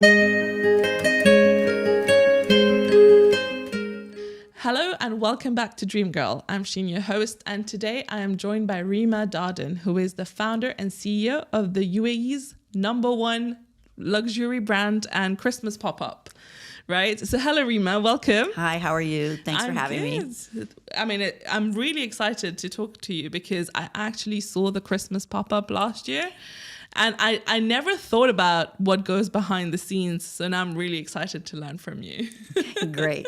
Hello and welcome back to Dream Girl. I'm Sheen, your host, and today I am joined by Rima Dardenne, who is the founder and CEO of the UAE's #1 luxury brand and Christmas pop-up. Right? So hello, Rima. Welcome. Hi, how are you? Thanks for having me. I'm really excited to talk to you because I actually saw the Christmas pop-up last year. And I never thought about what goes behind the scenes. So now I'm really excited to learn from you. Great.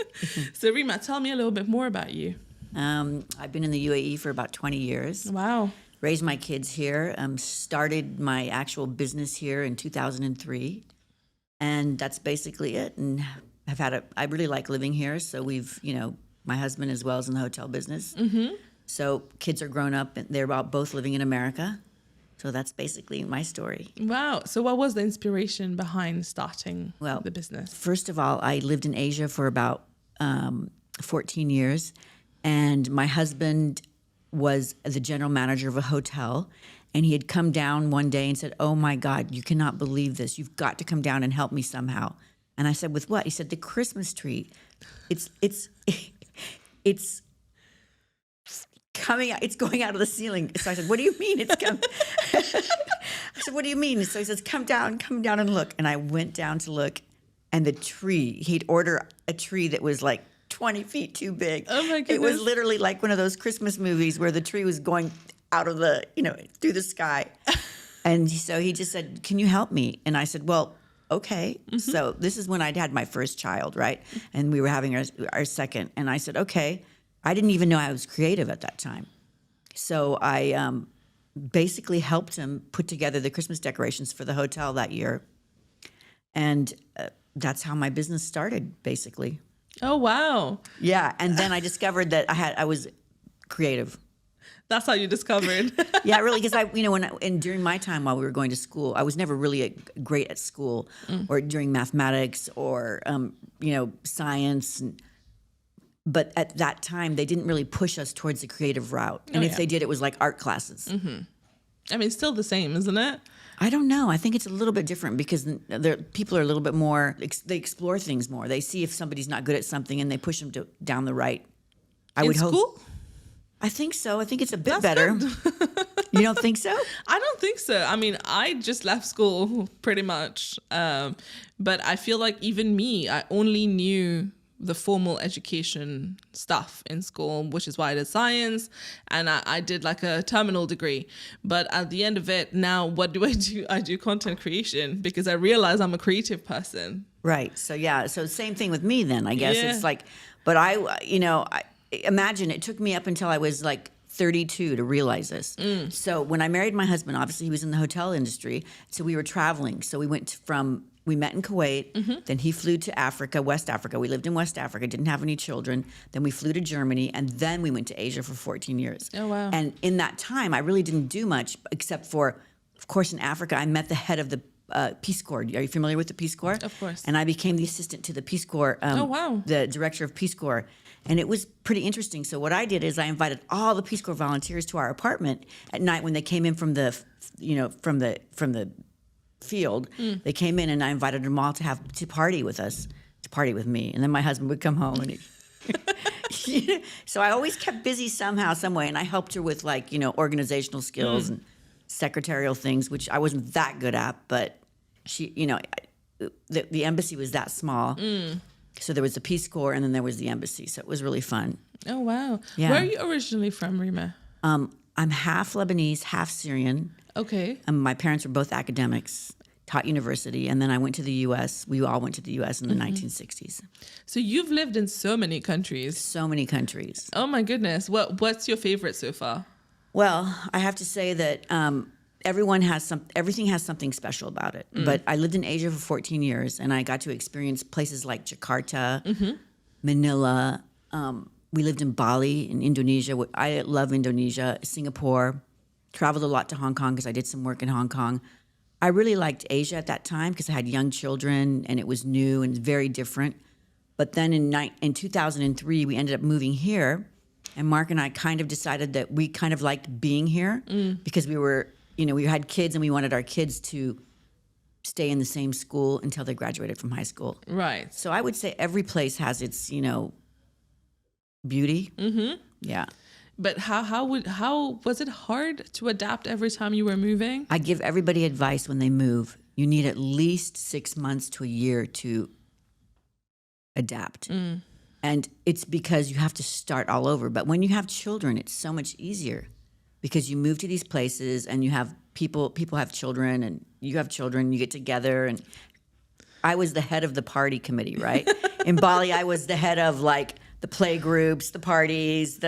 So Rima, tell me a little bit more about you. I've been in the UAE for about 20 years. Wow. Raised my kids here. Started my actual business here in 2003. And that's basically it. And I really like living here. So my husband as well is in the hotel business. Mm-hmm. So kids are grown up and they're both living in America. So that's basically my story. Wow. So what was the inspiration behind starting the business? First of all, I lived in Asia for about 14 years. And my husband was the general manager of a hotel. And he had come down one day and said, "Oh my God, you cannot believe this. You've got to come down and help me somehow." And I said, "With what?" He said, "The Christmas tree. It's coming out, it's going out of the ceiling." So I said, "What do you mean it's coming?" I said, "What do you mean?" So he says, come down and look." And I went down to look, and the tree, he'd order a tree that was like 20 feet too big. Oh my goodness. It was literally like one of those Christmas movies where the tree was going out of through the sky. And so he just said, "Can you help me?" And I said, "Well, okay." Mm-hmm. So this is when I'd had my first child, right? And we were having our second. And I said, "Okay." I didn't even know I was creative at that time. So I basically helped him put together the Christmas decorations for the hotel that year. And that's how my business started, basically. Oh, wow. Yeah. And then I discovered that I was creative. That's how you discovered. Yeah, really, because during my time while we were going to school, I was never really great at school or during mathematics or science. But at that time, they didn't really push us towards the creative route, and if they did, it was like art classes. Mm-hmm. I mean, it's still the same, isn't it? I don't know. I think it's a little bit different because people are a little bit more. They explore things more. They see if somebody's not good at something, and they push them down the right. I would hope. School? I think so. I think it's a bit better. You don't think so? I don't think so. I mean, I just left school pretty much. But I feel like even me, I only knew the formal education stuff in school, which is why I did science. And I did like a terminal degree. But at the end of it, now what do? I do content creation because I realize I'm a creative person. Right. So, yeah. So same thing with me then, I guess. Yeah. It's like, but I imagine it took me up until I was like 32 to realize this. So when I married my husband, obviously he was in the hotel industry. So we were traveling. So we met in Kuwait. Then he flew to Africa, West Africa. We lived in West Africa, didn't have any children. Then we flew to Germany. And then we went to Asia for 14 years. Oh, wow. And in that time, I really didn't do much except for, of course, in Africa, I met the head of the Peace Corps. Are you familiar with the Peace Corps? Of course. And I became the assistant to the Peace Corps. Oh, wow. The director of Peace Corps. And it was pretty interesting. So what I did is I invited all the Peace Corps volunteers to our apartment at night when they came in from the field. They came in and I invited them all to party with us, to party with me. And then my husband would come home and so I always kept busy somehow, some way. And I helped her with organizational skills and secretarial things, which I wasn't that good at, but she, the embassy was that small. So there was the Peace Corps and then there was the embassy. So it was really fun. Oh, wow. Yeah. Where are you originally from, Rima? I'm half Lebanese, half Syrian. Okay. My parents were both academics, taught university, and then I went to the U.S. We all went to the U.S. in the 1960s. So you've lived in so many countries. So many countries. Oh, my goodness. What's your favorite so far? Well, I have to say that everything has something special about it. But I lived in Asia for 14 years, and I got to experience places like Jakarta, Manila. We lived in Bali, in Indonesia. I love Indonesia, Singapore. Traveled a lot to Hong Kong because I did some work in Hong Kong. I really liked Asia at that time because I had young children, and it was new and very different. But then in 2003, we ended up moving here. And Mark and I kind of decided that we kind of liked being here because we were, we had kids and we wanted our kids to stay in the same school until they graduated from high school. Right. So I would say every place has its, beauty. Mm-hmm. Yeah. But how was it hard to adapt every time you were moving? I give everybody advice when they move. You need at least 6 months to a year to adapt. And it's because you have to start all over. But when you have children, it's so much easier because you move to these places and you have people have children and you have children, you get together. And I was the head of the party committee, right? In Bali, I was the head of like the play groups, the parties,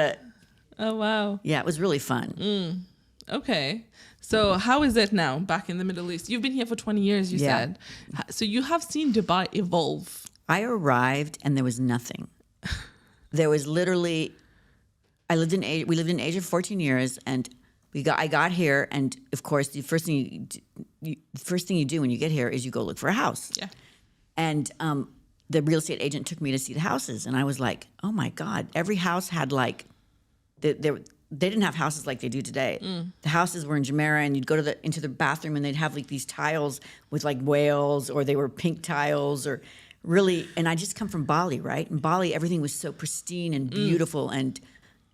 Oh, wow. yeah, it was really fun. Okay. So how is it now back in the Middle East? You've been here for 20 years, you said. So you have seen Dubai evolve. I arrived and there was nothing. There was literally, we lived in Asia for 14 years, and I got here, and of course the first thing you do when you get here is you go look for a house. Yeah. And the real estate agent took me to see the houses, and I was like, oh my God, every house had like, they didn't have houses like they do today. The houses were in Jumeirah, and you'd go into the bathroom, and they'd have like these tiles with like whales, or they were pink tiles, or really. And I just come from Bali, right? In Bali, everything was so pristine and beautiful, and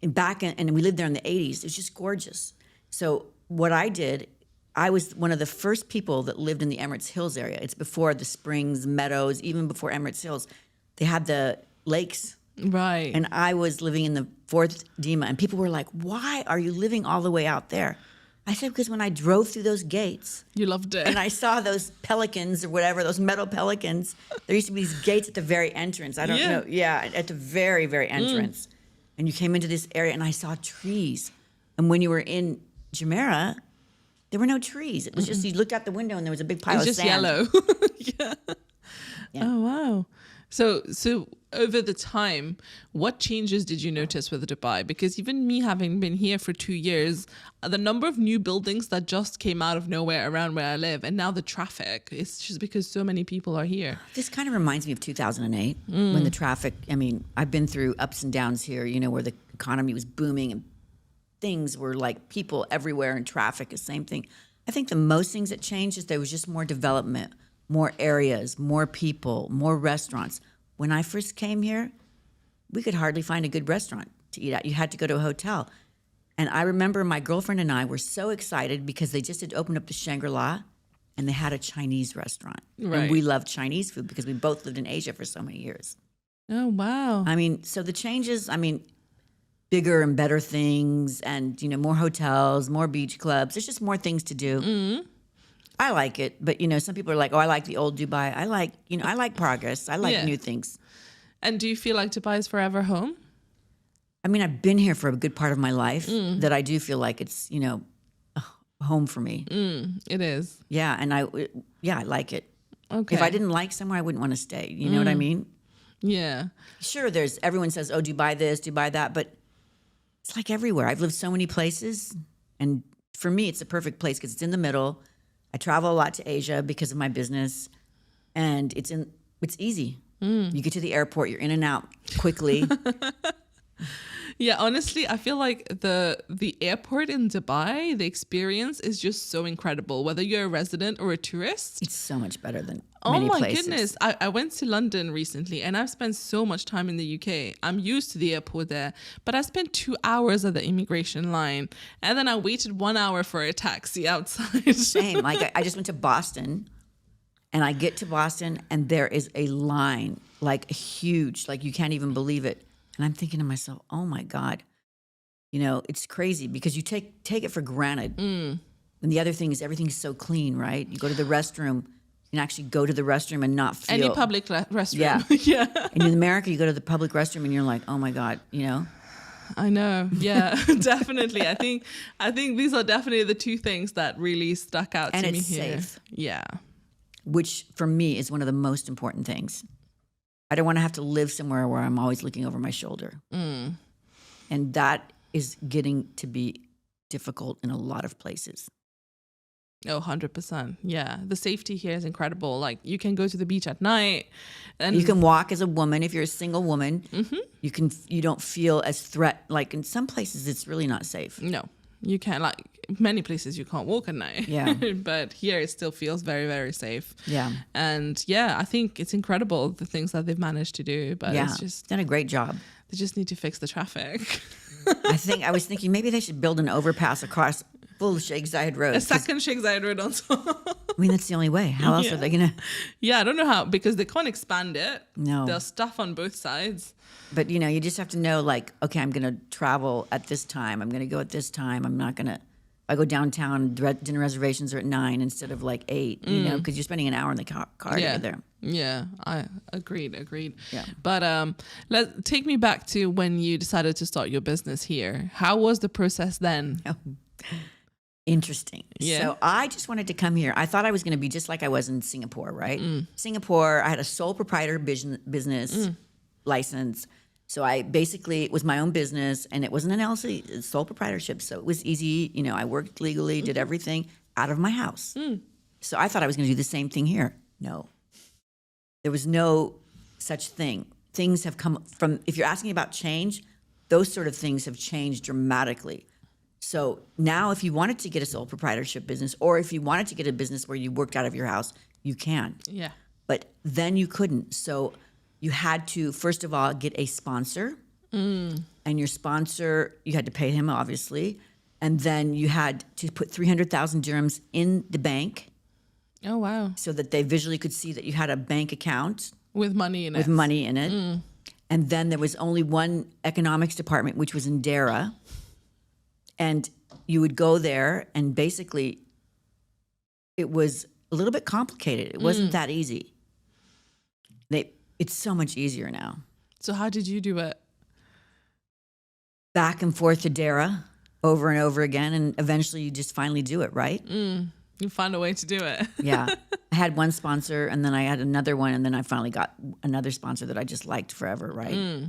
we lived there in the 80s. It was just gorgeous. So what I did, I was one of the first people that lived in the Emirates Hills area. It's before the Springs, Meadows, even before Emirates Hills. They had the lakes. Right. And I was living in the 4th Dima, and people were like, why are you living all the way out there? I said, because when I drove through those gates. You loved it. And I saw those pelicans or whatever, those metal pelicans. There used to be these gates at the very entrance. I don't know. Yeah, at the very, very entrance. And you came into this area, and I saw trees. And when you were in Jumeirah, there were no trees. It was just, you looked out the window, and there was a big pile of sand. It's just yellow. Yeah. Oh, wow. So over the time, what changes did you notice with Dubai? Because even me having been here for 2 years, the number of new buildings that just came out of nowhere around where I live, and now the traffic, it's just because so many people are here. This kind of reminds me of 2008 when the traffic, I've been through ups and downs here, where the economy was booming and things were like people everywhere and traffic, the same thing. I think the most things that changed is there was just more development, more areas, more people, more restaurants. When I first came here, we could hardly find a good restaurant to eat at. You had to go to a hotel. And I remember my girlfriend and I were so excited because they just had opened up the Shangri-La and they had a Chinese restaurant. Right. And we loved Chinese food because we both lived in Asia for so many years. Oh, wow. So the changes, bigger and better things and, more hotels, more beach clubs. There's just more things to do. I like it, but some people are like, "Oh, I like the old Dubai." I like progress. I like new things. And do you feel like Dubai is forever home? I've been here for a good part of my life. That I do feel like it's home for me. It is. Yeah, and I like it. Okay. If I didn't like somewhere, I wouldn't want to stay. You know what I mean? Yeah. Sure. Everyone says, "Oh, Dubai this, Dubai that," but it's like everywhere. I've lived so many places, and for me, it's the perfect place because it's in the middle. I travel a lot to Asia because of my business, and it's easy. You get to the airport, you're in and out quickly. Yeah, honestly, I feel like the airport in Dubai, the experience is just so incredible. Whether you're a resident or a tourist, it's so much better than many places. Goodness. I went to London recently, and I've spent so much time in the UK. I'm used to the airport there, but I spent 2 hours at the immigration line, and then I waited 1 hour for a taxi outside. Same. Like I just went to Boston, and I get to Boston, and there is a line, like huge, like you can't even believe it. And I'm thinking to myself, oh my God, it's crazy because you take it for granted. And the other thing is everything's so clean, right? You go to the restroom, you can actually go to the restroom and not feel. Any public restroom. Yeah. Yeah. And in America, you go to the public restroom and you're like, oh my God, I know. Yeah, definitely. I think these are definitely the two things that really stuck out to me here. And it's safe. Yeah. Which for me is one of the most important things. I don't want to have to live somewhere where I'm always looking over my shoulder. And that is getting to be difficult in a lot of places. Oh, 100%. Yeah. The safety here is incredible. Like you can go to the beach at night and you can walk as a woman. If you're a single woman, you don't feel as like in some places, it's really not safe. No, you can't. Like many places you can't walk at night. Yeah. But here it still feels very, very safe. Yeah. And yeah, I think it's incredible the things that they've managed to do. But Yeah. it's just, Done a great job. they just need to fix the traffic. I was thinking maybe they should build an overpass across full Sheikh Zayed Road. A second Sheikh Zayed Road on top. I mean, that's the only way. How else are they going to? Yeah, I don't know how, because they can't expand it. No. There's stuff on both sides. But, you just have to know, like, okay, I'm going to travel at this time. I'm going to go at this time. I'm not going to, I go downtown, dinner reservations are at 9 instead of like 8, because you're spending an hour in the car to get there. Yeah, I agreed. Yeah. But take me back to when you decided to start your business here. How was the process then? Oh, interesting. Yeah. So I just wanted to come here. I thought I was going to be just like I was in Singapore, right? Singapore, I had a sole proprietor business license. So I basically, it was my own business, and it wasn't an LLC, it's sole proprietorship. So it was easy. I worked legally, did everything out of my house. So I thought I was going to do the same thing here. No. There was no such thing. Things have come from, if you're asking about change, those sort of things have changed dramatically. So now if you wanted to get a sole proprietorship business, or if you wanted to get a business where you worked out of your house, you can. Yeah. But then you couldn't. So you had to, first of all, get a sponsor. And your sponsor, you had to pay him, obviously. And then you had to put 300,000 dirhams in the bank. Oh, wow. So that they visually could see that you had a bank account. With money in it. With money in it. And then there was only one economics department, which was in Dara. And you would go there, and basically it was a little bit complicated. It wasn't that easy. It's so much easier now. So how did you do it? Back and forth to Dara over and over again, and eventually you just finally do it, right? You found a way to do it. Yeah. I had one sponsor, and then I had another one, and then I finally got another sponsor that I just liked forever, right?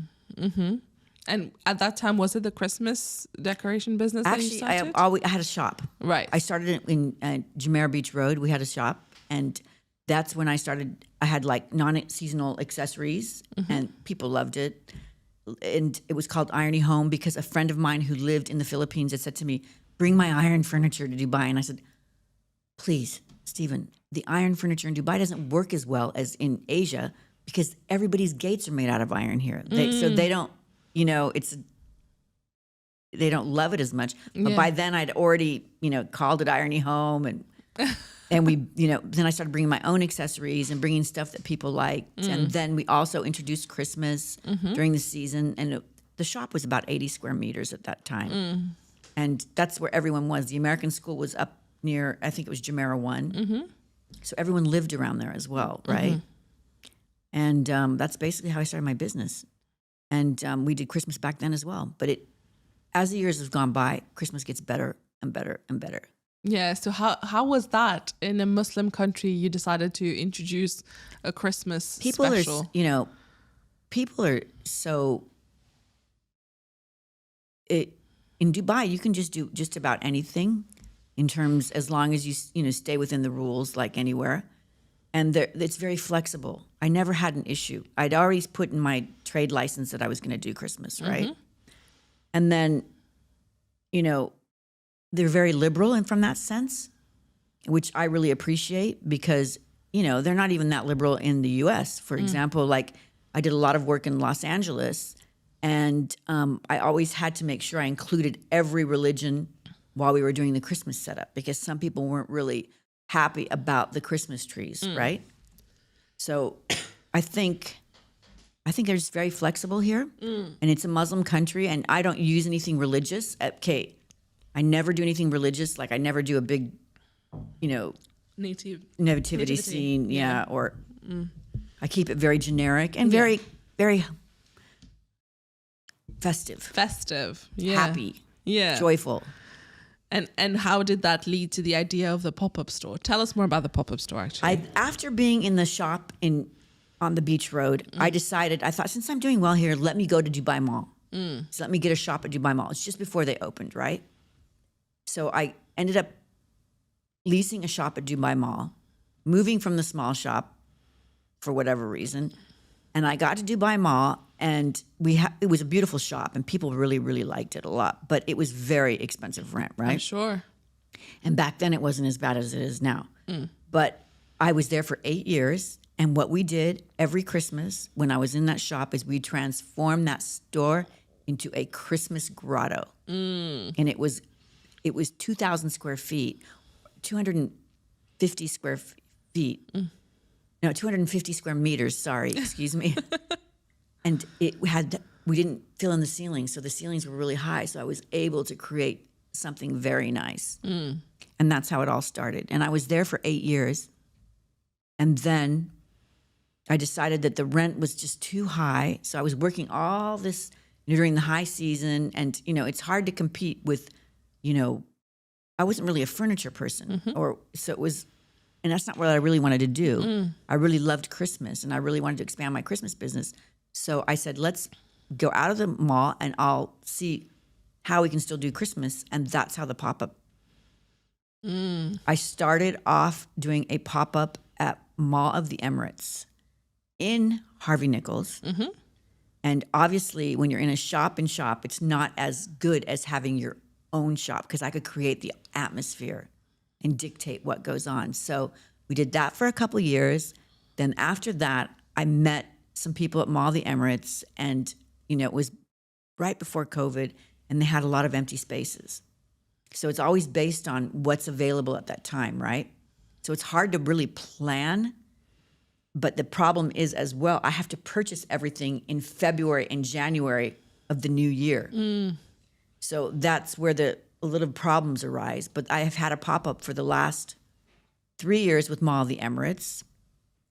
And at that time, was it the Christmas decoration business that you Actually, started? I had a shop. Right. I started it in Jumeirah Beach Road. We had a shop, and that's when I started. I had like non-seasonal accessories, and people loved it. And it was called Irony Home because a friend of mine who lived in the Philippines had said to me, "Bring my iron furniture to Dubai." And I said, "Please, Stephen, the iron furniture in Dubai doesn't work as well as in Asia because everybody's gates are made out of iron here. So they don't, they don't love it as much." But by then I'd already, called it Irony Home, and we, then I started bringing my own accessories and bringing stuff that people liked. And then we also introduced Christmas during the season. And the shop was about 80 square meters at that time. And that's where everyone was. The American school was up near, I think it was Jumeirah 1. So everyone lived around there as well, right? And that's basically how I started my business. And we did Christmas back then as well. But as the years have gone by, Christmas gets better and better and better. Yeah. So how was that in a Muslim country? You decided to introduce a Christmas special. People are so. In Dubai, you can just do just about anything, in terms as long as you stay within the rules, like anywhere, and it's very flexible. I never had an issue. I'd already put in my trade license that I was going to do Christmas, right? And then, they're very liberal, and from that sense, which I really appreciate because, they're not even that liberal in the U.S. For example, like I did a lot of work in Los Angeles, and I always had to make sure I included every religion while we were doing the Christmas setup because some people weren't really happy about the Christmas trees, right? So I think they're just very flexible here, and it's a Muslim country, and I don't use anything religious. Okay, I never do anything religious. Like I never do a big, nativity scene, or I keep it very generic and very, very festive, happy, joyful. And how did that lead to the idea of the pop-up store? Tell us more about the pop-up store, actually. After being in the shop on the beach road, I thought, since I'm doing well here, let me go to Dubai Mall. So let me get a shop at Dubai Mall. It's just before they opened, right? So I ended up leasing a shop at Dubai Mall, moving from the small shop for whatever reason. And I got to Dubai Mall, and it was a beautiful shop, and people really, really liked it a lot. But it was very expensive rent, right? I'm sure. And back then it wasn't as bad as it is now. But I was there for 8 years. And what we did every Christmas when I was in that shop is we transformed that store into a Christmas grotto. And it was 2,000 square feet, 250 square feet. No, 250 square meters, sorry, excuse me. And we didn't fill in the ceilings, so the ceilings were really high. So I was able to create something very nice. And that's how it all started. And I was there for 8 years. And then I decided that the rent was just too high. So I was working all this during the high season. And, it's hard to compete with, I wasn't really a furniture person. So it was, and that's not what I really wanted to do. I really loved Christmas and I really wanted to expand my Christmas business. So I said, let's go out of the mall and I'll see how we can still do Christmas. And that's how the pop-up. I started off doing a pop-up at Mall of the Emirates in Harvey Nichols. And obviously when you're in a shop-in-shop, it's not as good as having your own shop because I could create the atmosphere and dictate what goes on. So we did that for a couple of years. Then after that, I met some people at Mall of the Emirates and, it was right before COVID and they had a lot of empty spaces. So it's always based on what's available at that time, right? So it's hard to really plan. But the problem is as well, I have to purchase everything in February and January of the new year. So that's where the little problems arise. But I have had a pop-up for the last 3 years with Mall of the Emirates.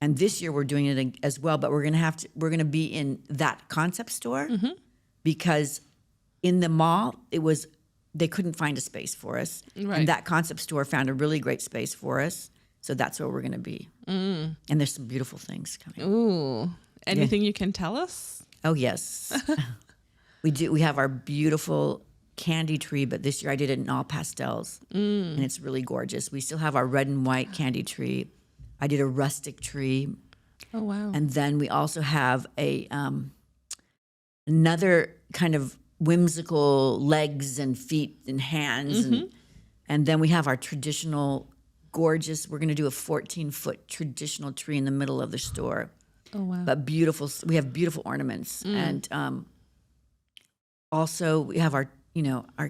And this year we're doing it as well, but we're going to be in that concept store because in the mall, they couldn't find a space for us. Right. And that concept store found a really great space for us. So that's where we're going to be. And there's some beautiful things coming. Ooh. Anything you can tell us? Oh, yes. We do. We have our beautiful candy tree, but this year I did it in all pastels. And it's really gorgeous. We still have our red and white candy tree. I did a rustic tree. Oh, wow. And then we also have another kind of whimsical legs and feet and hands. And then we have our traditional gorgeous, we're going to do a 14-foot traditional tree in the middle of the store. Oh, wow. But beautiful, we have beautiful ornaments. And also we have our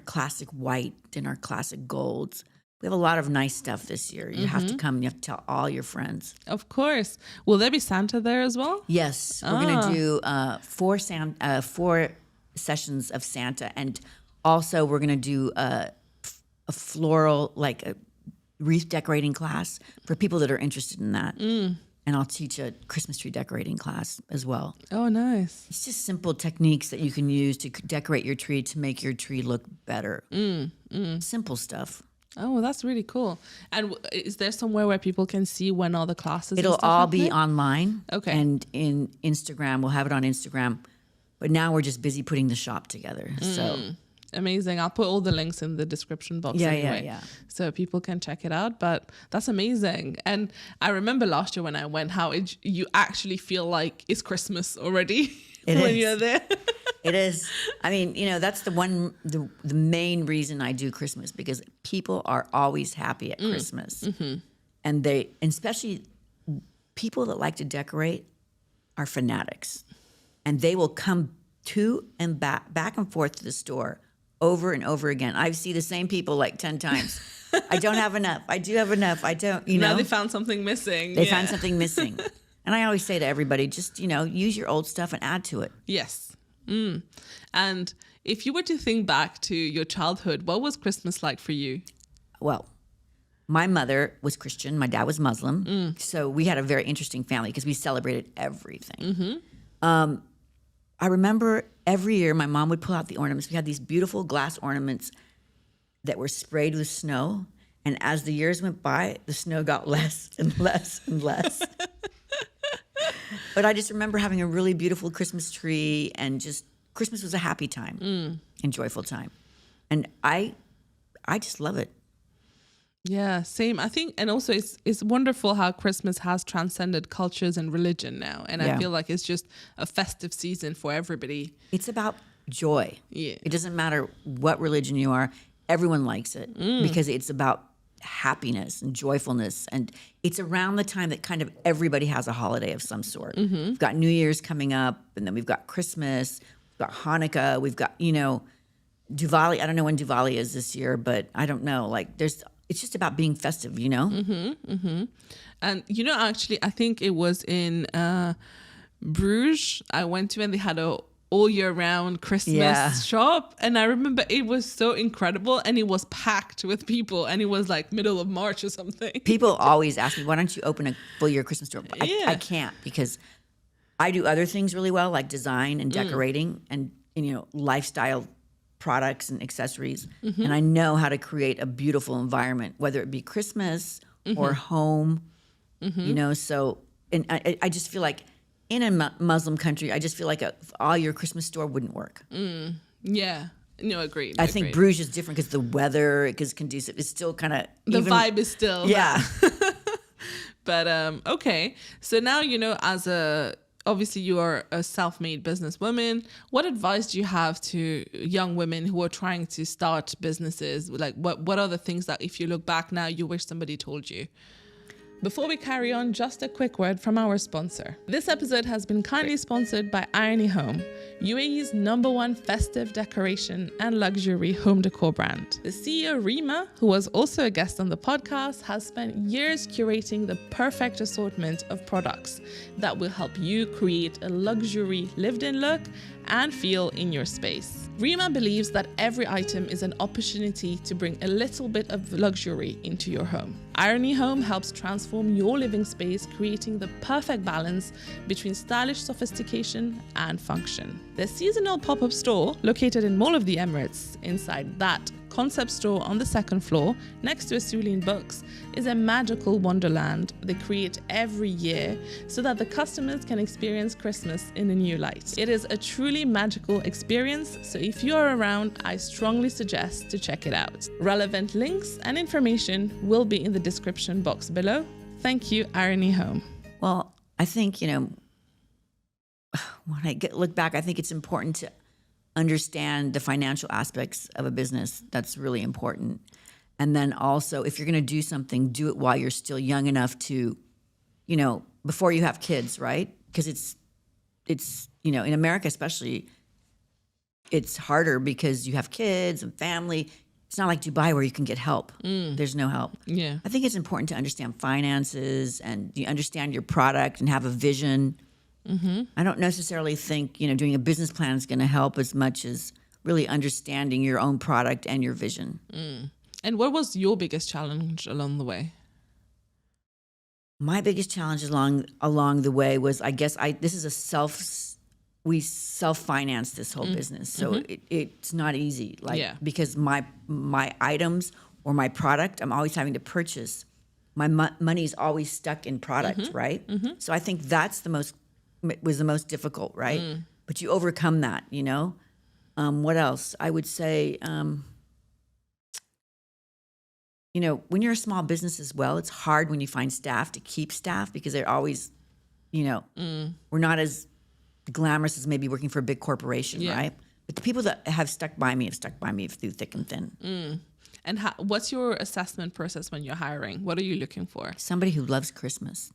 classic white and our classic golds. We have a lot of nice stuff this year. You have to come and you have to tell all your friends. Of course. Will there be Santa there as well? Yes. We're going to do 4 sessions of Santa. And also we're going to do a floral, like a wreath decorating class for people that are interested in that. And I'll teach a Christmas tree decorating class as well. Oh, nice. It's just simple techniques that you can use to decorate your tree to make your tree look better. Simple stuff. Oh, well, that's really cool. And is there somewhere where people can see when all the classes It'll all be online. Okay. And in Instagram, we'll have it on Instagram. But now we're just busy putting the shop together. So amazing. I'll put all the links in the description box anyway. Yeah. So people can check it out. But that's amazing. And I remember last year when I went, how you actually feel like it's Christmas already when you're there. It is. I mean, that's the main reason I do Christmas, because people are always happy at Christmas. And especially people that like to decorate are fanatics. And they will come to and back and forth to the store over and over again. I see the same people like 10 times. I don't have enough. I do have enough. I don't, Now they found something missing. They found something missing. And I always say to everybody, just, use your old stuff and add to it. Yes. And if you were to think back to your childhood, what was Christmas like for you? Well, my mother was Christian. My dad was Muslim. So we had a very interesting family because we celebrated everything. I remember every year my mom would pull out the ornaments. We had these beautiful glass ornaments that were sprayed with snow. And as the years went by, the snow got less and less and less. But I just remember having a really beautiful Christmas tree, and just Christmas was a happy time and joyful time. And I just love it. Yeah, same. I think, and also it's wonderful how Christmas has transcended cultures and religion now. And I feel like it's just a festive season for everybody. It's about joy. Yeah. It doesn't matter what religion you are. everyone likes it because it's about happiness and joyfulness. And it's around the time that kind of everybody has a holiday of some sort. We've got New Year's coming up, and then we've got Christmas, we've got Hanukkah, we've got, Diwali. I don't know when Diwali is this year, but I don't know. Like it's just about being festive, And, actually, I think it was in Bruges I went to, and they had a all year round Christmas shop. And I remember it was so incredible, and it was packed with people, and it was like middle of March or something. People always ask me, why don't you open a full year Christmas store? I can't, because I do other things really well, like design and decorating and lifestyle products and accessories. And I know how to create a beautiful environment, whether it be Christmas or home, so, and I just feel like in a Muslim country, I just feel like all your Christmas store wouldn't work. Yeah. No, agreed. I think Bruges is different because the weather is conducive. It's still kind of... The vibe is still... Yeah. But, okay. So now, obviously you are a self-made businesswoman. What advice do you have to young women who are trying to start businesses? Like, what are the things that if you look back now, you wish somebody told you? Before we carry on, just a quick word from our sponsor. This episode has been kindly sponsored by Irony Home, UAE's #1 festive decoration and luxury home decor brand. The CEO, Rima, who was also a guest on the podcast, has spent years curating the perfect assortment of products that will help you create a luxury lived-in look and feel in your space. Rima believes that every item is an opportunity to bring a little bit of luxury into your home. Irony Home helps transform your living space, creating the perfect balance between stylish sophistication and function. Their seasonal pop-up store, located in Mall of the Emirates, inside that concept store on the second floor, next to Asuline Books, is a magical wonderland they create every year so that the customers can experience Christmas in a new light. It is a truly magical experience, so if you are around, I strongly suggest to check it out. Relevant links and information will be in the description box below. Thank you, Irony Home. Well, I think, when I look back, I think it's important to understand the financial aspects of a business. That's really important. And then also, if you're going to do something, do it while you're still young enough to, before you have kids, right? Because it's in America especially, it's harder because you have kids and family. It's not like Dubai where you can get help. There's no help. Yeah. I think it's important to understand finances and you understand your product and have a vision. I don't necessarily think, doing a business plan is going to help as much as really understanding your own product and your vision. And what was your biggest challenge along the way? My biggest challenge along the way was, I guess, we self-finance this whole business. So it's not easy, because my items or my product, I'm always having to purchase. My money's always stuck in product, right? So I think that's was the most difficult, right? But you overcome that, What else? I would say, when you're a small business as well, it's hard when you find staff to keep staff because they're always, we're not as glamorous as maybe working for a big corporation, right? But the people that have stuck by me through thick and thin. And what's your assessment process when you're hiring? What are you looking for? Somebody who loves Christmas.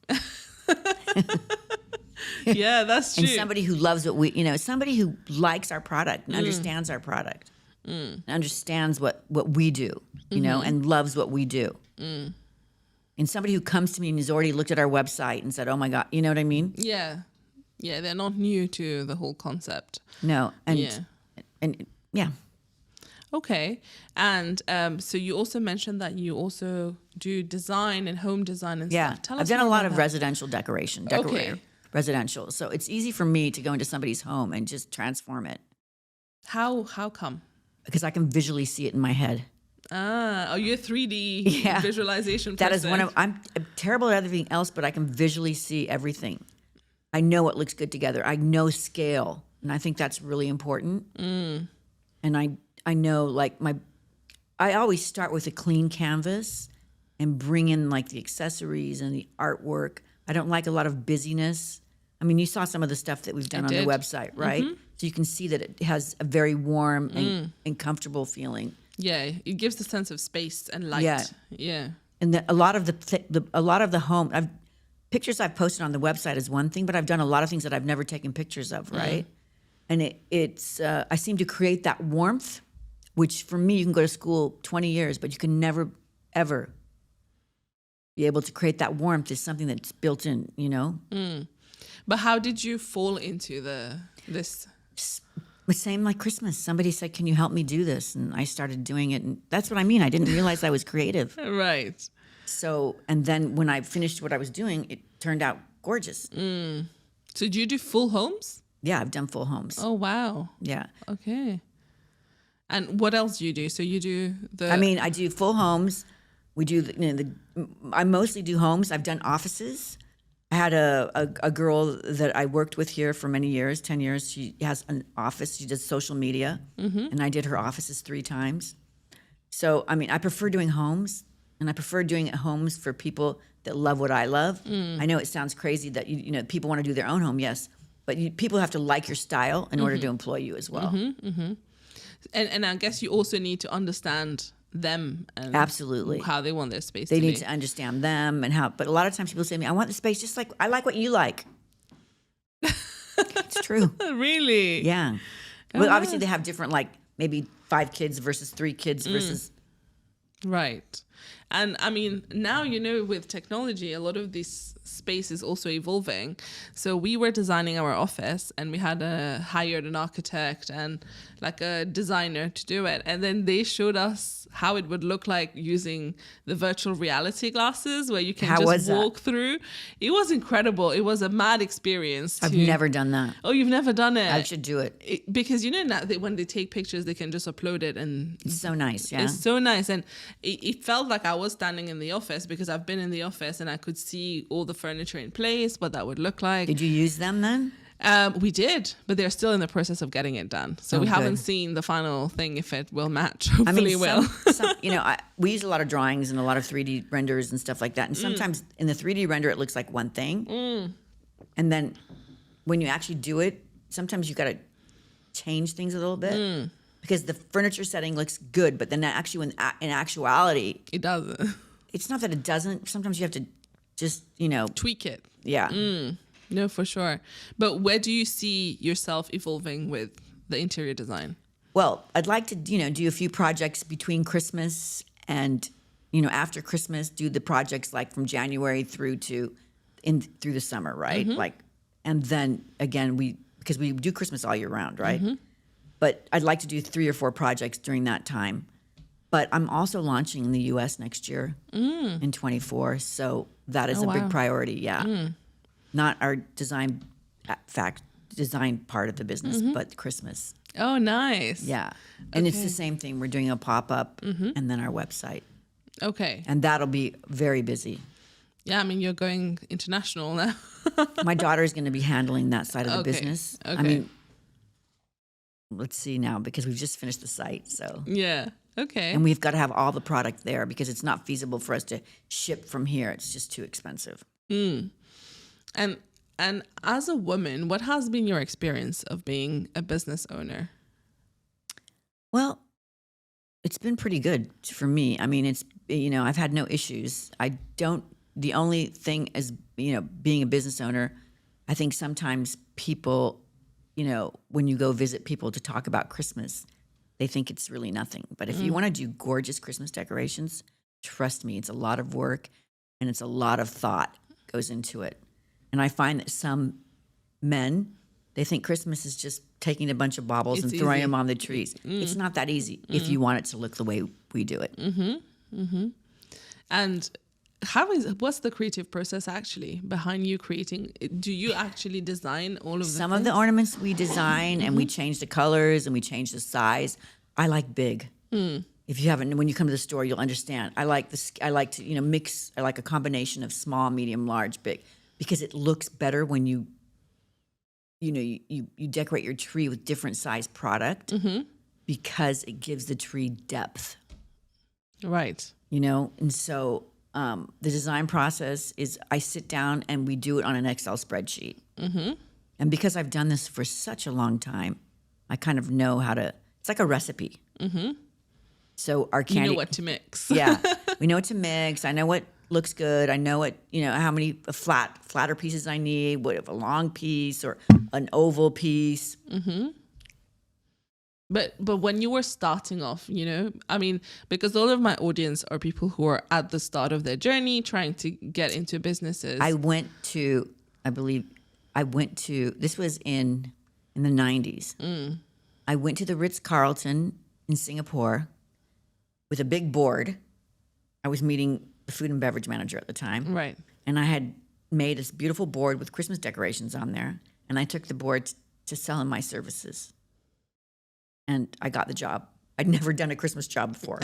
Yeah, that's true. And somebody who loves what somebody who likes our product and understands our product, and understands what we do, and loves what we do. And somebody who comes to me and has already looked at our website and said, oh my God, you know what I mean? Yeah. Yeah, they're not new to the whole concept. No. And yeah. Okay. And so you also mentioned that you also do design and home design and stuff. Tell us I've done a lot of that. residential decoration. Residential. So it's easy for me to go into somebody's home and just transform it. How come? Because I can visually see it in my head. Are you a 3D visualization person? That is I'm terrible at everything else, but I can visually see everything. I know what looks good together. I know scale. And I think that's really important. And I know I always start with a clean canvas and bring in the accessories and the artwork. I don't like a lot of busyness. I mean, you saw some of the stuff that we've done on the website, right? So you can see that it has a very warm and comfortable feeling. Yeah, it gives the sense of space and light. Yeah. Yeah. And a lot of the home pictures I've posted on the website is one thing, but I've done a lot of things that I've never taken pictures of, right? And it's I seem to create that warmth, which for me, you can go to school 20 years, but you can never ever be able to create that warmth. Is something that's built in, you know. But how did you fall into this? The same like Christmas. Somebody said, "Can you help me do this?" And I started doing it, and that's what I mean. I didn't realize I was creative. Right. So, and then when I finished what I was doing, it turned out gorgeous. So do you do full homes? Yeah, I've done full homes. Oh, wow. Yeah. Okay. And what else do you do? So you do I mean, I do full homes. We do, I mostly do homes. I've done offices. I had a girl that I worked with here for many years, 10 years. She has an office. She does social media. And I did her offices 3 times. So, I mean, I prefer doing homes. And I prefer doing homes for people that love what I love. I know it sounds crazy that, you know, people want to do their own home, yes. But people have to like your style in order to employ you as well. And I guess you also need to understand them and Absolutely. how they want their space They to need be. to understand them and how. But a lot of times people say to me, I want the space just like, I like what you like. It's true. Really? Yeah. Well, obviously they have different, like maybe 5 kids versus 3 kids versus. Right. And I mean, now, you know, with technology, a lot of this space is also evolving. So we were designing our office and we had hired an architect and like a designer to do it. And then they showed us how it would look like using the virtual reality glasses where you can just walk through. It was incredible. It was a mad experience. I've never done that. Oh, you've never done it? I should do it. Because, you know, now when they take pictures, they can just upload it and It's so nice, yeah. it's so nice. And it felt like I was standing in the office because I've been in the office and I could see all the furniture in place, what that would look like. Did you use them then? We did, but they're still in the process of getting it done. So we haven't seen the final thing, if it will match. Hopefully it will. You know, we use a lot of drawings and a lot of 3D renders and stuff like that. And sometimes in the 3D render, it looks like one thing. And then when you actually do it, sometimes you got to change things a little bit. Because the furniture setting looks good, but then actually, in actuality, It doesn't. It's not that it doesn't. Sometimes you have to just, you know, Tweak it. Yeah. No, for sure. But where do you see yourself evolving with the interior design? Well, I'd like to, you know, do a few projects between Christmas and, you know, after Christmas, do the projects like from January through the summer, right? Like, and then again, because we do Christmas all year round, right? But I'd like to do 3 or 4 projects during that time. But I'm also launching in the U.S. next year in 24. So that is a big priority. Yeah. Not our design part of the business, but Christmas. Oh, nice. Yeah. And it's the same thing. We're doing a pop-up and then our website. Okay. And that'll be very busy. Yeah, I mean, you're going international now. My daughter's going to be handling that side of the business. Okay. I mean, let's see now, because we've just finished the site. So Yeah. Okay. and we've got to have all the product there because it's not feasible for us to ship from here. It's just too expensive. And as a woman, what has been your experience of being a business owner? Well, it's been pretty good for me. I mean, it's, you know, I've had no issues. The only thing is, you know, being a business owner, I think sometimes people, you know, when you go visit people to talk about Christmas, they think it's really nothing. But if you want to do gorgeous Christmas decorations, trust me, it's a lot of work and it's a lot of thought goes into it. And I find that some men, they think Christmas is just taking a bunch of baubles and throwing them on the trees. It's not that easy if you want it to look the way we do it. And what's the creative process actually behind you creating? Do you actually design all of the Some things? of the ornaments we design and we change the colors and we change the size. I like big. If you haven't, when you come to the store, you'll understand. I like to, you know, mix. I like a combination of small, medium, large, big, because it looks better when you decorate your tree with different size product because it gives the tree depth. Right. You know, and so the design process is I sit down and we do it on an Excel spreadsheet. And because I've done this for such a long time, I kind of know how to. It's like a recipe. So our You candy, know what to mix. yeah, we know what to mix. I know what looks good. I know what, how many flatter pieces I need, what if a long piece or an oval piece. But when you were starting off, I mean, because all of my audience are people who are at the start of their journey trying to get into businesses. I believe this was in the 90s. I went to the Ritz-Carlton in Singapore with a big board. I was meeting the food and beverage manager at the time. Right. And I had made this beautiful board with Christmas decorations on there. And I took the board to sell him my services. And I got the job. I'd never done a Christmas job before.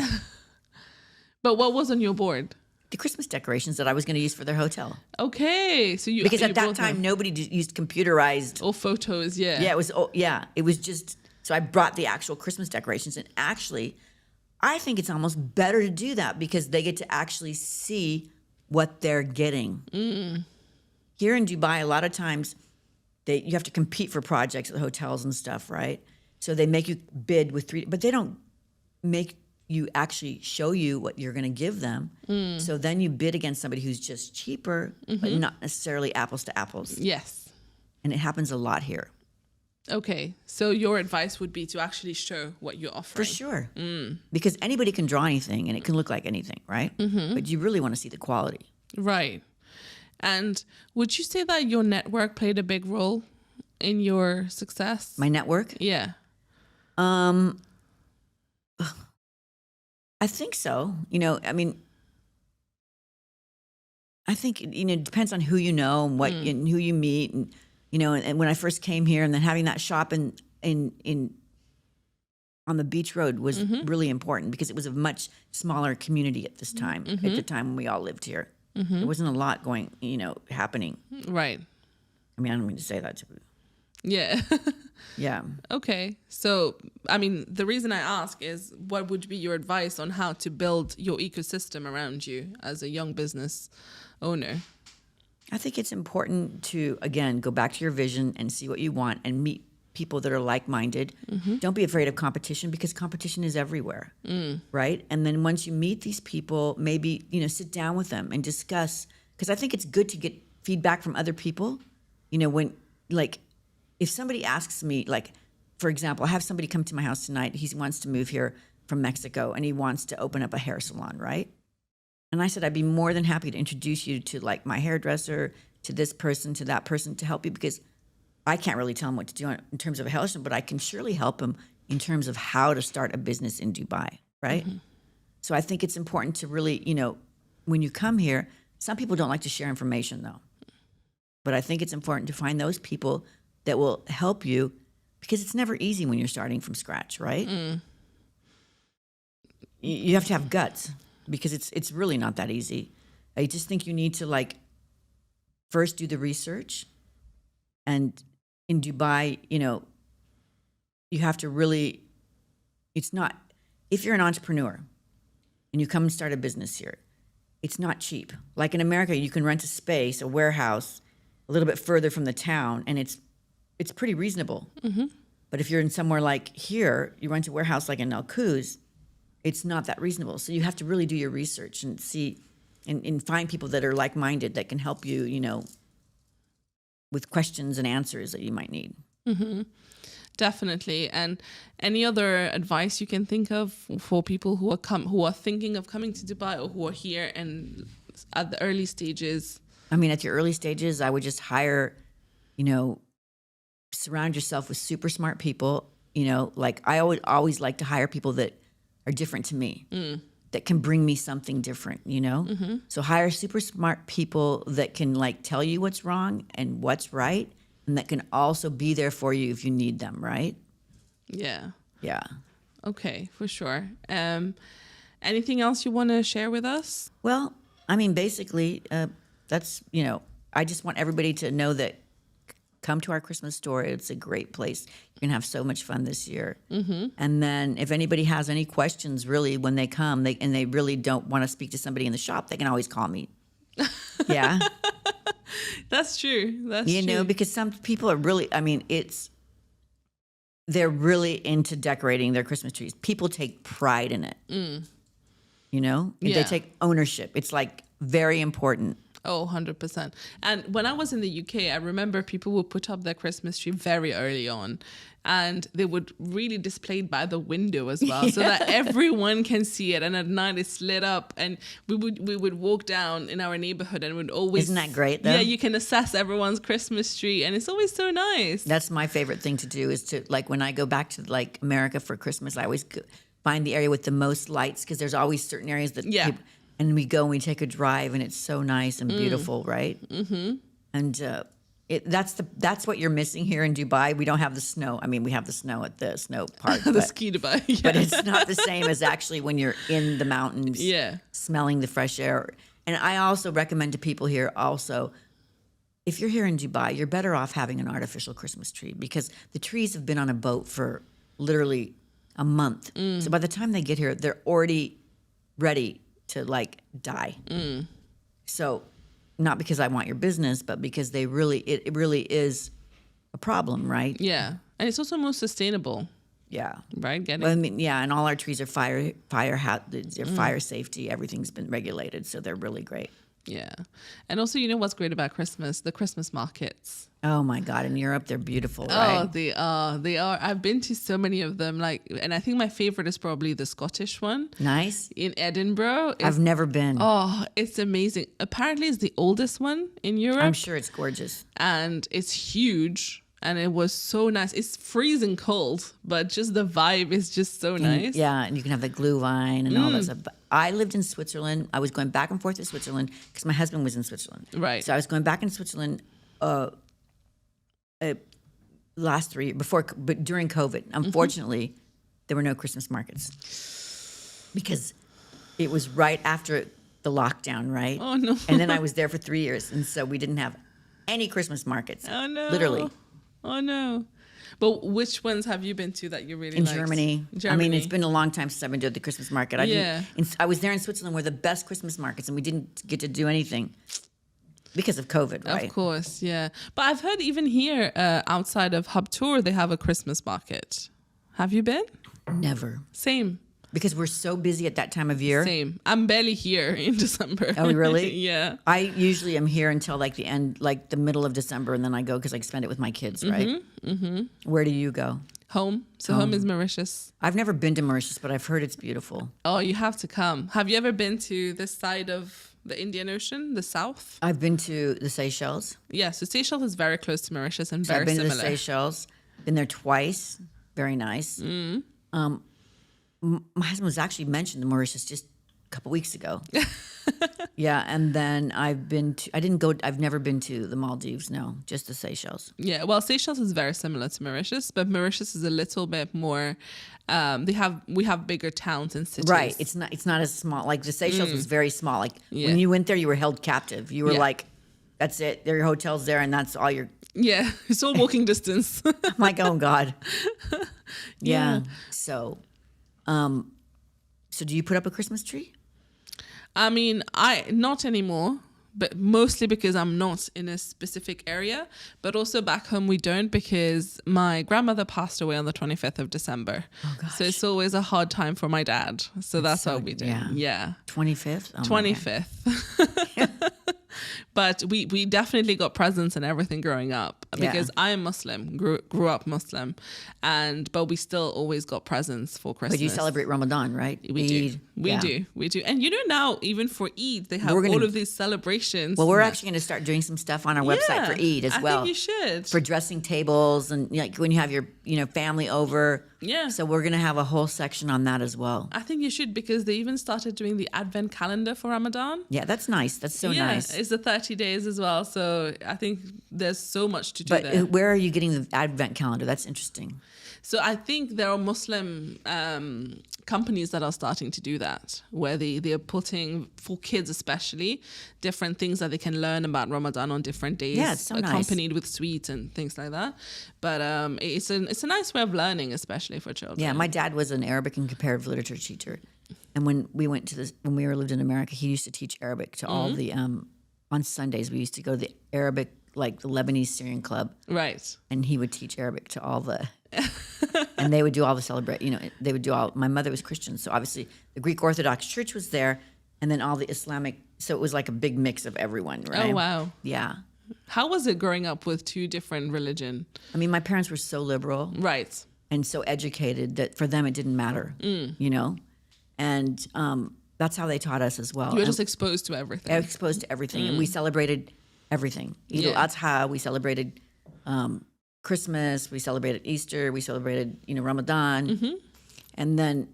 But what was on your board? The Christmas decorations that I was going to use for their hotel. Okay. So because at that time, nobody used computerized. Or photos, yeah. Yeah, it was just, so I brought the actual Christmas decorations. And actually, I think it's almost better to do that because they get to actually see what they're getting. Here in Dubai, a lot of times, you have to compete for projects at hotels and stuff, right? So they make you bid with but they don't make you actually show you what you're going to give them. So then you bid against somebody who's just cheaper, but not necessarily apples to apples. Yes. And it happens a lot here. Okay. So your advice would be to actually show what you're offering. For sure. Because anybody can draw anything and it can look like anything, right? But you really want to see the quality. Right. And would you say that your network played a big role in your success? My network? Yeah. I think so. I mean, I think, it depends on who you know and what and who you meet. And, and when I first came here and then having that shop in on the beach road was really important because it was a much smaller community at this time, at the time when we all lived here. There wasn't a lot going, happening. Right. I mean, I don't mean to say that. Yeah. Yeah. Okay. So, I mean, the reason I ask is what would be your advice on how to build your ecosystem around you as a young business owner? I think it's important to, again, go back to your vision and see what you want and meet people that are like-minded. Don't be afraid of competition because competition is everywhere, right? And then once you meet these people, maybe, sit down with them and discuss, because I think it's good to get feedback from other people. When, if somebody asks me, for example, I have somebody come to my house tonight. He wants to move here from Mexico and he wants to open up a hair salon, right? And I said, I'd be more than happy to introduce you to my hairdresser, to this person, to that person to help you because I can't really tell him what to do in terms of a hair salon, but I can surely help him in terms of how to start a business in Dubai, right? So I think it's important to really, when you come here, some people don't like to share information though. But I think it's important to find those people that will help you because it's never easy when you're starting from scratch, right? You have to have guts because it's really not that easy. I just think you need to first do the research. And in Dubai, you have to really, if you're an entrepreneur and you come and start a business here, it's not cheap. Like in America, you can rent a space, a warehouse, a little bit further from the town, and it's pretty reasonable. But if you're in somewhere like here, you rent a warehouse like in Al Quoz, it's not that reasonable. So you have to really do your research and see and find people that are like-minded that can help you, with questions and answers that you might need. Definitely. And any other advice you can think of for people who are thinking of coming to Dubai or who are here and at the early stages? I mean, at your early stages, I would just hire, surround yourself with super smart people. I always like to hire people that are different to me, that can bring me something different, So hire super smart people that can tell you what's wrong and what's right, and that can also be there for you if you need them, right? Yeah. Yeah. Okay, for sure. Anything else you want to share with us? Well, I mean, basically, that's, I just want everybody to know that come to our Christmas store. It's a great place. You're going to have so much fun this year. And then if anybody has any questions, really, when they come, and they really don't want to speak to somebody in the shop, they can always call me. Yeah. That's true. That's true. Because some people are really, I mean, they're really into decorating their Christmas trees. People take pride in it. You know, Yeah. they take ownership. It's like very important. Oh, 100%. And when I was in the UK, I remember people would put up their Christmas tree very early on, and they would really display it by the window as well, so that everyone can see it. And at night it's lit up, and we would walk down in our neighborhood and would always... Isn't that great, though? Yeah, you can assess everyone's Christmas tree, and it's always so nice. That's my favorite thing to do, is to, like, when I go back to like America for Christmas, I always find the area with the most lights, because there's always certain areas that people, and we go and we take a drive, and it's so nice and beautiful, right? Mm-hmm. And that's what you're missing here in Dubai. We don't have the snow. I mean, we have the snow at the snow park, The ski Dubai, yeah. but it's not the same as actually when you're in the mountains, Yeah. smelling the fresh air. And I also recommend to people here also, if you're here in Dubai, you're better off having an artificial Christmas tree, because the trees have been on a boat for literally a month. So by the time they get here, they're already ready to like die. So not because I want your business, but because it really is a problem, right? Yeah. And it's also more sustainable, Yeah. right? Well, I mean, yeah, and all our trees are fire safety. Everything's been regulated, so they're really great. Yeah. And also, you know what's great about Christmas? The Christmas markets. Oh my God! In Europe, they're beautiful, right? Oh, they are. They are. I've been to so many of them. Like, and I think my favorite is probably the Scottish one Nice. in Edinburgh. I've never been. Oh, it's amazing. Apparently, it's the oldest one in Europe, I'm sure it's gorgeous. and it's huge. And it was so nice. It's freezing cold, but just the vibe is just so nice. Yeah, and you can have the glue vine and all that stuff. But I lived in Switzerland. I was going back and forth to Switzerland because my husband was in Switzerland. Right. So I was going back in Switzerland last 3 years but during COVID. Unfortunately, there were no Christmas markets because it was right after the lockdown, right? Oh, no. And then I was there for 3 years, and so we didn't have any Christmas markets. Oh, no. Literally. Oh, no. But which ones have you been to that you really In liked? Germany. I mean, it's been a long time since I've been to the Christmas market. I was there in Switzerland, where the best Christmas markets, and we didn't get to do anything because of COVID, right? Of course, yeah. But I've heard even here outside of Hub Tour, they have a Christmas market. Have you been? Never. Same. Because we're so busy at that time of year. Same. I'm barely here in December. Oh, really? Yeah. I usually am here until like the end, like the middle of December, and then I go because I spend it with my kids, right? Where do you go? Home. So home is Mauritius. I've never been to Mauritius, but I've heard it's beautiful. Oh, you have to come. Have you ever been to this side of the Indian Ocean, the south? I've been to the Seychelles. Yeah, so Seychelles is very close to Mauritius and So very I've been similar. to the Seychelles. Been there twice. Very nice. My husband was actually mentioned to Mauritius just a couple weeks ago. Yeah, and then I've never been to the Maldives, no, just the Seychelles. Yeah, well, Seychelles is very similar to Mauritius, but Mauritius is a little bit more. We have bigger towns and cities. Right. It's not as small. Like the Seychelles was very small. Like when you went there, you were held captive. You were like, that's it. There are hotels there, and that's all your. Yeah, it's all walking distance. I'm like, oh God. Yeah. So do you put up a Christmas tree? I mean, not anymore, but mostly because I'm not in a specific area. But also back home we don't, because my grandmother passed away on the 25th of December. Oh gosh. So it's always a hard time for my dad. So that's so- what we do. yeah. Yeah. 25th? Oh, my God. 25th. But we definitely got presents and everything growing up, because I am Muslim, grew up Muslim, but we still always got presents for Christmas. But you celebrate Ramadan, right? We do. Eid. We Yeah. do. We do. And you know, now even for Eid, they have We're gonna- all of these celebrations. Well, we're actually going to start doing some stuff on our website for Eid as well. I think you should. For dressing tables and like when you have your family over. Yeah. So we're going to have a whole section on that as well. I think you should, because they even started doing the Advent calendar for Ramadan. Yeah, that's nice. That's so nice. It's the 30 days as well. So I think there's so much to do But there. where are you getting the Advent calendar? That's interesting. So I think there are Muslim companies that are starting to do that, where they are putting, for kids especially, different things that they can learn about Ramadan on different days, Yeah, it's so nice. accompanied with sweets and things like that. But it's a nice way of learning, especially for children. Yeah, my dad was an Arabic and comparative literature teacher, and when we lived in America, he used to teach Arabic to all the on Sundays. We used to go to the Arabic, like the Lebanese Syrian club, Right. and he would teach Arabic to all the And they would do all the celebrate. They would do all. My mother was Christian, so obviously the Greek Orthodox Church was there, and then all the Islamic. So it was like a big mix of everyone, right? Oh, wow. Yeah. How was it growing up with two different religion? I mean, my parents were so liberal, Right. and so educated that for them it didn't matter, and that's how they taught us as well. You were just exposed to everything. Exposed to everything, and we celebrated everything. Eid al-Adha, we celebrated Christmas, we celebrated Easter, we celebrated Ramadan, and then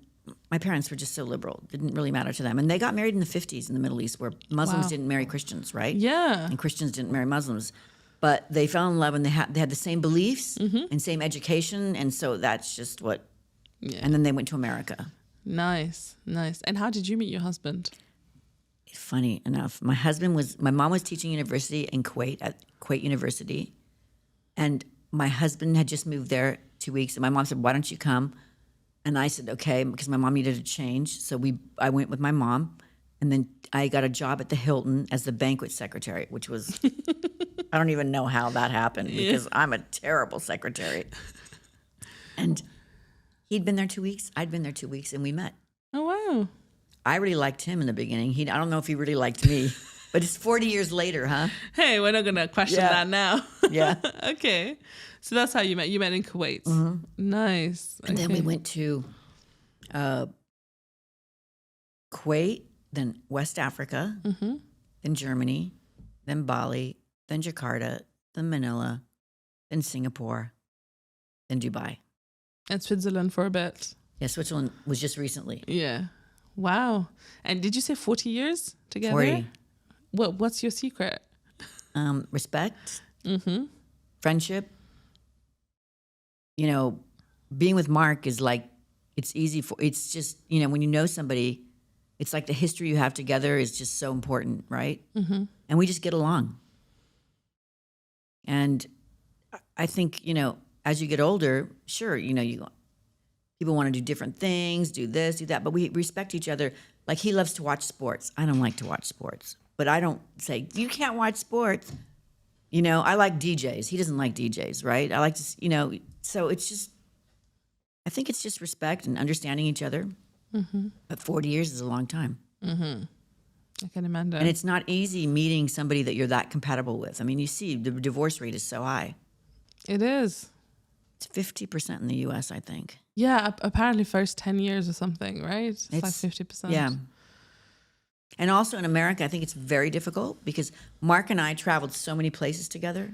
my parents were just so liberal; it didn't really matter to them. And they got married in the 50s in the Middle East, where Muslims didn't marry Christians, right? Yeah, and Christians didn't marry Muslims. But they fell in love, and they had the same beliefs and same education, and so that's just what. Yeah. And then they went to America. Nice. And how did you meet your husband? Funny enough, my mom was teaching university in Kuwait at Kuwait University, and my husband had just moved there 2 weeks. And my mom said, "Why don't you come?" And I said, "Okay," because my mom needed a change. So I went with my mom, and then I got a job at the Hilton as the banquet secretary, which was. I don't even know how that happened because I'm a terrible secretary. And he'd been there 2 weeks. I'd been there 2 weeks, and we met. Oh, wow. I really liked him in the beginning. I don't know if he really liked me, but it's 40 years later, huh? Hey, we're not going to question that now. Yeah. Okay. So that's how you met. You met in Kuwait. Mm-hmm. Nice. And then we went to Kuwait, then West Africa, then Germany, then Bali, then Jakarta, then Manila, then Singapore, then Dubai. And Switzerland for a bit. Yeah, Switzerland was just recently. Yeah. Wow. And did you say 40 years together? 40. What's your secret? Respect, friendship. Being with Mark is like, it's just, when you know somebody, it's like the history you have together is just so important, right? Mm-hmm. And we just get along. And I think, as you get older, sure, people want to do different things, do this, do that, but we respect each other. Like he loves to watch sports. I don't like to watch sports, but I don't say, you can't watch sports. I like DJs. He doesn't like DJs, right? I like to, so it's just, I think it's just respect and understanding each other. Mm-hmm. But 40 years is a long time. Mm-hmm. I can imagine. And it's not easy meeting somebody that you're that compatible with. I mean, you see the divorce rate is so high. It is. It's 50% in the U.S., I think. Yeah, apparently first 10 years or something, right? It's like 50%. Yeah. And also in America, I think it's very difficult because Mark and I traveled so many places together.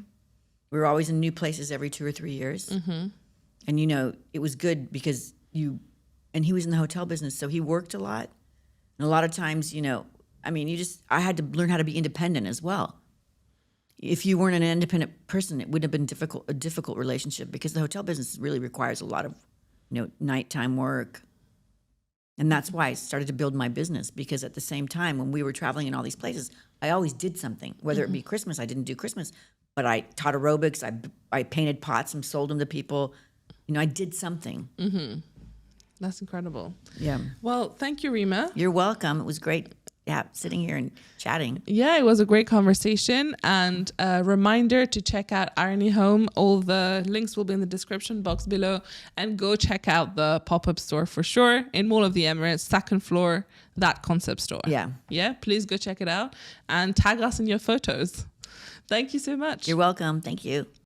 We were always in new places every 2 or 3 years. Mm-hmm. And, it was good because and he was in the hotel business, so he worked a lot. And a lot of times, I had to learn how to be independent as well. If you weren't an independent person, it would have been a difficult relationship because the hotel business really requires a lot of, nighttime work. And that's why I started to build my business because at the same time, when we were traveling in all these places, I always did something, whether it be Christmas. I didn't do Christmas, but I taught aerobics. I painted pots and sold them to people. I did something. Mm-hmm. That's incredible. Yeah. Well, thank you, Rima. You're welcome. It was great. Yeah, sitting here and chatting. Yeah, it was a great conversation. And a reminder to check out Irony Home. All the links will be in the description box below. And go check out the pop-up store for sure. In Mall of the Emirates, second floor, that concept store. Yeah. Yeah, please go check it out. And tag us in your photos. Thank you so much. You're welcome. Thank you.